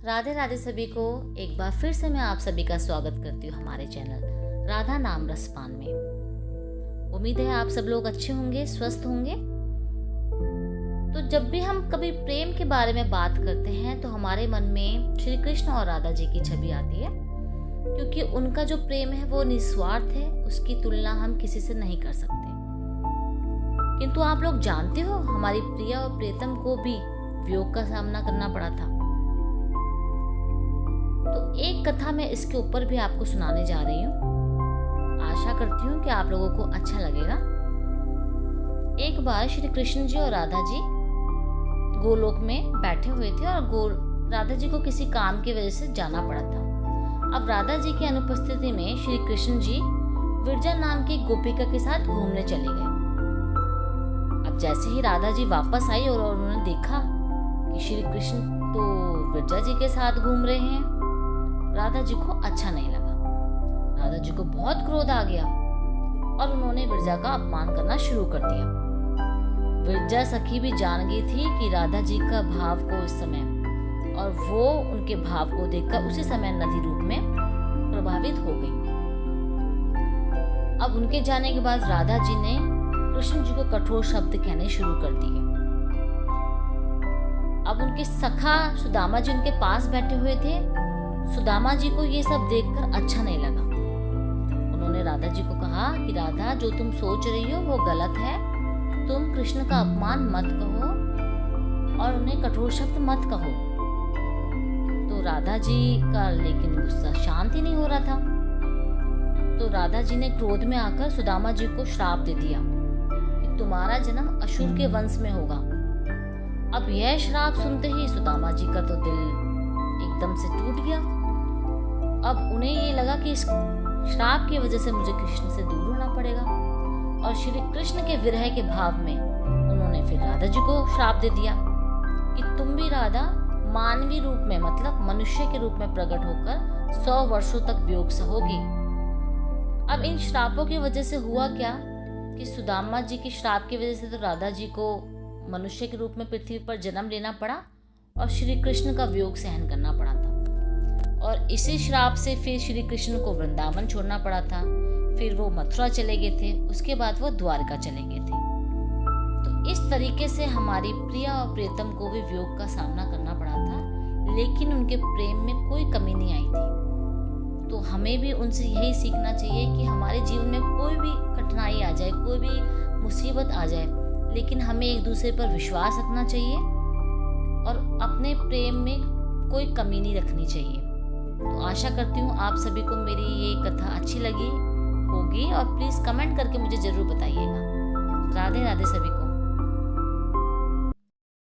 राधे राधे सभी को। एक बार फिर से मैं आप सभी का स्वागत करती हूँ हमारे चैनल राधा नाम रसपान में। उम्मीद है आप सब लोग अच्छे होंगे, स्वस्थ होंगे। तो जब भी हम कभी प्रेम के बारे में बात करते हैं तो हमारे मन में श्री कृष्ण और राधा जी की छवि आती है, क्योंकि उनका जो प्रेम है वो निस्वार्थ है, उसकी तुलना हम किसी से नहीं कर सकते। किंतु आप लोग जानते हो, हमारी प्रिया और प्रियतम को भी वियोग का सामना करना पड़ा था। तो एक कथा मैं इसके ऊपर भी आपको सुनाने जा रही हूँ। आशा करती हूँ कि आप लोगों को अच्छा लगेगा। एक बार श्री कृष्ण जी और राधा जी गोलोक में बैठे हुए थे और राधा जी को किसी काम की वजह से जाना पड़ा था। अब राधा जी की अनुपस्थिति में श्री कृष्ण जी विरजा नाम की गोपिका के साथ घूमने चले गए। अब जैसे ही राधा जी वापस आई और उन्होंने देखा कि श्री कृष्ण तो विरजा जी के साथ घूम रहे हैं, राधा जी को अच्छा नहीं लगा। राधा जी को बहुत क्रोध आ गया और उन्होंने विरजा का अपमान करना शुरू कर दिया। विरजा सखी भी जान गई थी कि राधा जी का भाव को इस समय, और वो उनके भाव को देखकर उसी समय नदी रूप में प्रभावित हो गई। अब उनके जाने के बाद राधा जी ने कृष्ण जी को कठोर शब्द कहने शुरू कर दिए। अब उनके सखा सुदामा जी उनके पास बैठे हुए थे। सुदामा जी को ये सब देखकर अच्छा नहीं लगा। उन्होंने राधा जी को कहा कि राधा, जो तुम सोच रही हो वो गलत है। तुम कृष्ण का अपमान मत कहो और उन्हें कठोर शब्द मत कहो। तो राधा जी का लेकिन गुस्सा शांत ही नहीं हो रहा था। तो राधा जी ने क्रोध में आकर सुदामा जी को श्राप दे दिया कि तुम्हारा जन्म असुर के वंश में होगा। अब यह श्राप सुनते ही सुदामा जी का तो दिल एकदम से टूट गया। अब उन्हें ये लगा कि इस श्राप की वजह से मुझे कृष्ण से दूर होना पड़ेगा, और श्री कृष्ण के विरह के भाव में उन्होंने फिर राधा जी को श्राप दे दिया कि तुम भी राधा मानवीय रूप में, मतलब मनुष्य के रूप में प्रकट होकर 100 वर्षों तक वियोग सहोगी। अब इन श्रापों की वजह से हुआ क्या कि सुदामा जी की श्राप की वजह से तो राधा जी को मनुष्य के रूप में पृथ्वी पर जन्म लेना पड़ा और श्री कृष्ण का वियोग सहन करना पड़ा था। और इसी श्राप से फिर श्री कृष्ण को वृंदावन छोड़ना पड़ा था। फिर वो मथुरा चले गए थे, उसके बाद वो द्वारका चले गए थे। तो इस तरीके से हमारी प्रिया और प्रियतम को भी वियोग का सामना करना पड़ा था, लेकिन उनके प्रेम में कोई कमी नहीं आई थी। तो हमें भी उनसे यही सीखना चाहिए कि हमारे जीवन में कोई भी कठिनाई आ जाए, कोई भी मुसीबत आ जाए, लेकिन हमें एक दूसरे पर विश्वास रखना चाहिए और अपने प्रेम में कोई कमी नहीं रखनी चाहिए। तो आशा करती हूँ आप सभी को मेरी ये कथा अच्छी लगी होगी, और प्लीज़ कमेंट करके मुझे ज़रूर बताइएगा। राधे राधे सभी को।